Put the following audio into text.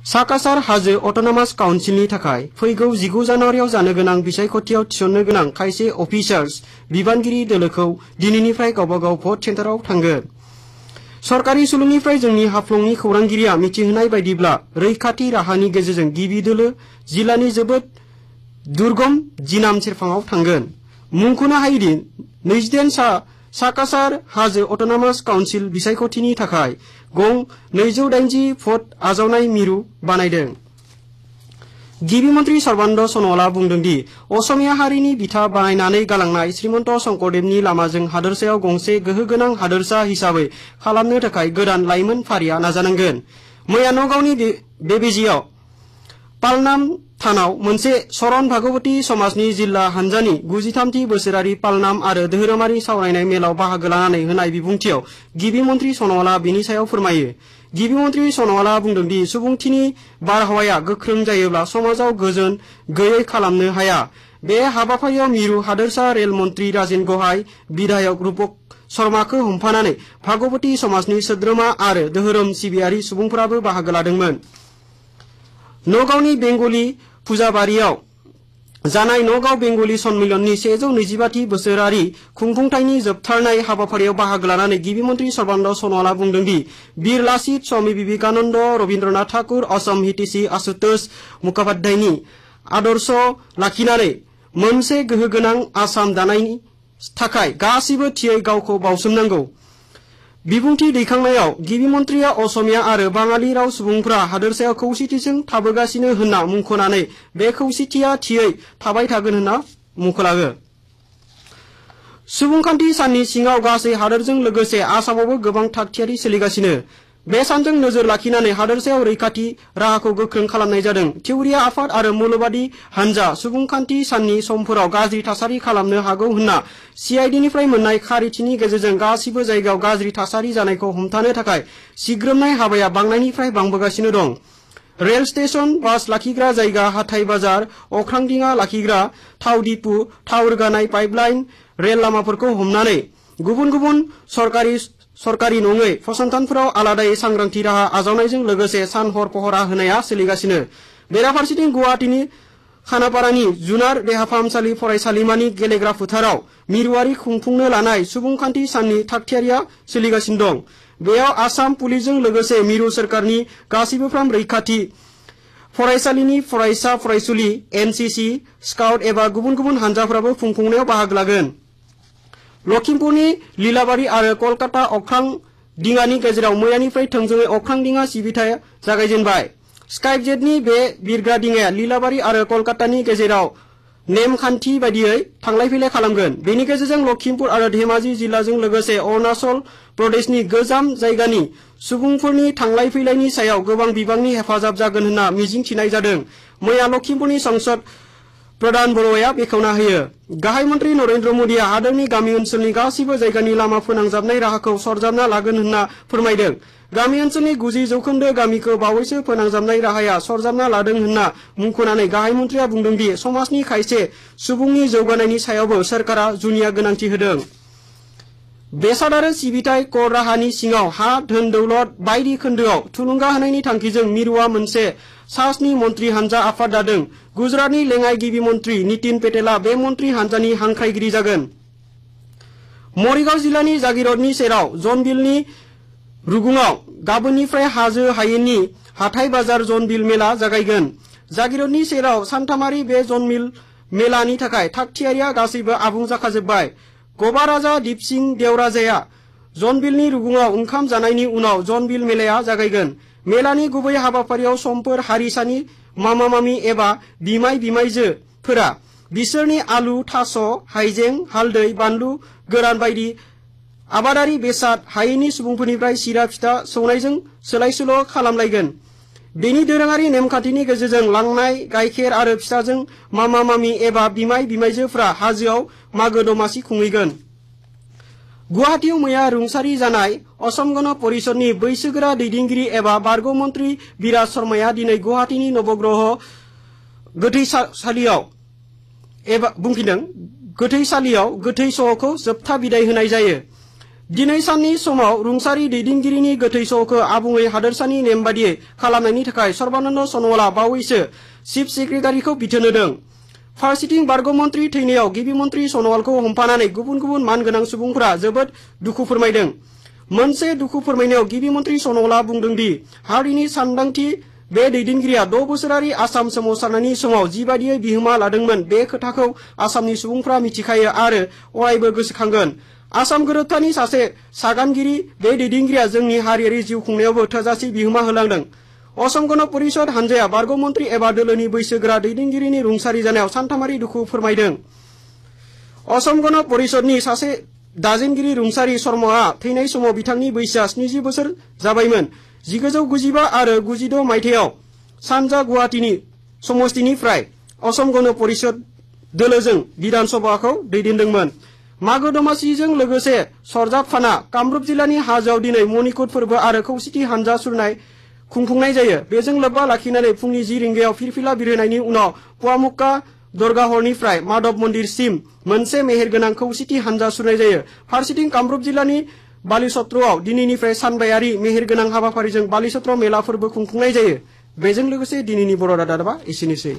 साकासार हाजो अट'नमास काउन्सिलनि थाखाय फैगौ 19 जानुवारियाव जानो गोनां बिसायख'थियाव थिसननो गोनां खायसे अफिसार्स बिबानगिरि दोलोखौ दिनैनिफ्राय गावबागाव भट सेन्टाराव थांगोन। सरकारि सुलुंनिफ्राय जोंनि हाफ्लंनि खौरांगिरिया मिथिहोनाय बायदिब्ला रैखाथि राहानि गेजेरजों गिबि दोलो जिल्लानि जोबोद दुर्गम जिनाम सेरफाङाव थांगोन। मुंख'नो हायोदि 28 साकासार हाजो अट'नमास काउन्सिल बिसायख'थिनि थाखाय गं 280 भट आजावनाय मिरु बानायदों। गिबि मन्त्रि सर्बानन्द सन'वाला बुंदों दि असमिया हारिनि बिथा बानायनानै गालांनाय श्रीमन्त शंकरदेवनि लामाजों हादोरसायाव गंसे गोहोगोनां हादोरसा हिसाबै खालामनो थाखाय गोदान लाइमोन फारिया नाजानांगोन। मैया नगावनि बेबेजियाव पालनाम थानाव मोनसे शरण भागवती समाजनि जिल्ला हानजानि 93थि बोसोरारि पालनाम आरो धोरोमारि सावरायनाय मेलाव बाहागो लानानै होनाय बिबुंथियाव गिबि मन्त्रि सन'वाला बेनि सायाव फोरमायो। गिबि मन्त्रि सन'वाला बुंदों दि सुबुंथिनि बारहावाया गोख्रों जायोब्ला समाजाव गोजोन गैयै खालामनो हाया। बे हाबाफारियाव मिरु हादोरसा रेल मन्त्रि राजेन गहाय, बिधायक रूपक शर्माखौ हमफानानै भागवती समाजनि सोद्रोमा आरो धोरोम सिबियारि सुबुंफोराबो बाहागो लादोंमोन। नगावनि बेंगली फुजाबारियाव जानाय नगाव बेंगली सन्मिलननि 125थि बोसोरारि खुंफुंथायनि जोबथारनाय हाबाफारियाव बाहागो लानानै गिबि मन्त्रि सर्बानन्द सन'वाला बुंदों दि बीर लासित स्वामी विवेकानन्द, रवीन्द्रनाथ ठाकुर, असम हितैषी आशुतोष मुखोपाध्यायनि आदर्श लाखिनानै मोनसे गोहोगोनां आसाम दानायनि थाखाय गासिबो थियै गावखौ बावसोमनांगौ। बिबुंथि दैखांनायाव गिबि मन्त्रिया असमिया आरो बाङालि राव सुबुंफोरा हादोरसायाव खौसेथिजों थाबोगासिनो होनना मुंख'नानै बे खौसेथिया थियै थाबाय थागोन होनना मुंख'लाङो। सुबुंखान्थि साननि सिङाव गासै हादोरजों लोगोसे आसामावबो गोबां थागथियारि सोलिगासिनो। बे सानजों नोजोर लाखिनानै हादोरसायाव रैखाथि राहाखौ गोख्रों खालामनाय जादों। थिउरिया आफाद आरो मौलबादी हानजा सुबुंखान्थि साननि समफोराव गाज्रि थासारि खालामनो हागौ होनना CIDनिफ्राय मोननाय खारिथिनि गेजेरजों गासिबो जायगायाव गाज्रि थासारि जानायखौ हमथानो थाखाय सिग्रोमनाय हाबाया बांनायनिफ्राय बांबोगासिनो दं। रेल स्टेशन, बास लाखिग्रा जायगा, हाथाइ बाजार, अख्रांदिङा लाखिग्रा, थाव डिपु, थाव रोगानाय पाइपलाइन, रेल लामाफोरखौ हमनानै गुबुन गुबुन सरकारि नङै फसंथानफोराव आलादायै सांग्रांथि राहा आजावनायजों लोगोसे सान हर पहरा होनाया सोलिगासिनो। बेराफारसेथिं गुवाहाटीनि खानापारानि जुनार देहाफाहामसालि फरायसालिमानि गेलेग्रा फोथाराव मिरुआरि खुंफुंनो लानाय सुबुंखान्थि साननि थागथियारिया सोलिगासिनो दं। बेयाव आसाम पुलिसजों लोगोसे मिरु सोरखारनि गासिबोफ्राम रैखाथि फरायसालिनि फरायसा फरायसुलि, NCC, स्काउट एबा गुबुन गुबुन हानजाफोराबो खुंफुंनायाव बाहागो लागोन। लखिमपुरनि लीलाबारी आरो कलकाता अख्रां दिङानि गेजेराव मैयानिफ्राय थोंजोङै अख्रां दिङा सिबिथाया जागायजेनबाय। स्काइजेटनि बे बिरग्रा दिङाया लीलाबारी आरो कलकातानि गेजेराव नेमखान्थि बायदियै थांलाय फैलाय खालामगोन। बेनि गेजेरजों लखिमपुर आरो धेमाजि जिल्लाजों लोगोसे अरुणाचल प्रदेशनि गोजाम जायगानि सुबुंफोरनि थांलाय फैलायनि सायाव गोबां बिबांनि हेफाजाब जागोन होनना मिजिंथिनाय जादों। मैया लखिमपुरनि संसद प्रधान बर'आ बेखेवना होयो। गाहाय मन्त्रि नरेन्द्र मोदीआ हादोरनि गामि ओनसोलनि गासिबो जायगानि लामा फोनांजाबनाय राहाखौ सरजाबना लागोन होनना फोरमायदों। गामि ओनसोलनि 90% गामिखौ बावैसो फोनांजाबनाय राहाया सरजाबना लादों होनना मुंख'नानै गाहाय मन्त्रिया बुंदों दि समाजनि खायसे सुबुंनि जौगानायनि सायावबो सोरखारा जुनिया गोनांथि होदों। बेसाद आरो सिबिथाय कर राहानि सिङाव हा, धोन दौलत बायदि खोन्दोआव थुलुंगा होनायनि थांखिजों मिरुआ मोनसे सा-स्नि मन्त्रि हानजा आफाद दादों। गुजरातनि लेङाइ गिबि मन्त्रि नितिन पेटेला बे मन्त्रि हानजानि हांख्रायगिरि जागोन। मरिगाव जिल्लानि जागिरदनि सेराव जनबिलनि रुगुङाव गाबोननिफ्राय हाजो हायेननि हाथाइ बाजार जनबिल मेला जागायगोन। जागिरदनि सेराव सानथामारि बे जनबिल मेलानि थाखाय थागथियारिया गासैबो आबुं जाखाजोबबाय। गबा राजा दिपसिं देवराजाया जनबिलनि रुगुङाव ओंखाम जानायनि उनाव जनबिल मेलाया जागायगोन। मेलानि गुबै हाबाफारियाव समफोर हारिसानि मामा मामि एबा बिमाय बिमायजोफोरा बिसोरनि आलु, थास', हाइजें, हालदै, बानलु गोरान बायदि आबादारि बेसाद हायेननि सुबुंफोरनिफ्राय सिरा फिथा सौनायजों सोलायसोल' खालामलायगोन। बेनि दोरोङारि नेमखान्थिनि गेजेरजों लांनाय गाइखेर आरो फिथाजों मामा मामि एबा बिमाय बिमायजोफ्रा हाजोआव मागो दमासि खुंहैगोन। गुवाहाटीआव मैया रुंसारि जानाय असम गण परिषदनि बैसोगोरा दैदेनगिरि एबा बारग' मन्त्रि बिराज शर्माया दिनै गुवाहाटीनि नवग्रह गोथैसालियाव गोथै सह'खौ जोबथा बिदाय होनाय जायो। दिनै साननि समाव रुंसारि दैदेनगिरिनि गोथै सहखौ आबुङै हादोरसानि नेम बादियै खालामनायनि थाखाय सर्बानन्द सनवालआ बावैसो चिफ सेक्रेटारिखौ बिथोन होदों। फारसेथिं बारग' मन्त्रि थैनायाव गिबि मन्त्रि सनवालखौ हमफानानै गुबुन गुबुन मानगोनां सुबुंफोरा जोबोद दुखु फोरमायदों। मोनसे दुखु फोरमायनायाव गिबि मन्त्रि सनवालआ बुंदों दि हारिनि सानदांथि बे दैदेनगिरिया 6 बोसोरारि आसाम सोमावसारनायनि समाव जिबादियै बिहोमा लादोंमोन बे खोथाखौ आसामनि सुबुंफ्रा मिथिखायो आरो अरायबो गोसोखांगोन। आसाम गोरोबथानि सासे सागानगिरि बे दैदेनगिरिया जोंनि हारियारि जिउ खुंनायावबो थोजासे बिहोमा होलांदों। असम गण परिषद हानजाया बारग' मन्त्रि एबा दोलोनि बैसोगोरा दैदेनगिरिनि रुंसारि जानायाव सानथामारि दुखु फोरमायदों। असम गण परिषदनि सासे दाजेनगिरि रुंसारि शर्माआ थैनाय समाव बिथांनि बैसोआ 70 बोसोर जाबायमोन। 1995 आरो 96 मायथाइयाव सानजा गुवाहाटीनि समष्टिनिफ्राय असम गण परिषद दोलोजों विधान सभाखौ दैदेनदोंमोन। मागो दमासिजों लोगोसे सरजाबफाना कामरुप जिल्लानि हाजोआव दिनै मणिकुट फोरबो आरो खौसेथि हानजा सुरनाय खुंफुंनाय जायो। बेजों लोब्बा लाखिनानै फुंनि 10 रिंगायाव फिरफिला बिरहोनायनि उनाव पुवामुक्का दरगाहरनिफ्राय माधव मन्दिरसिम मोनसे मेहेरगोनां खौसेथि हानजा सुरनाय जायो। फारसेथिं कामरुप जिल्लानि बालिसत्रआव दिनैनिफ्राय सानबायारि मेहेरगोनां हाबाफारिजों बालिसत्र मेला फोरबो खुंफुंनाय जायो। बेजों लोगोसे दिनैनि बर' रादाबा एसेनोसै।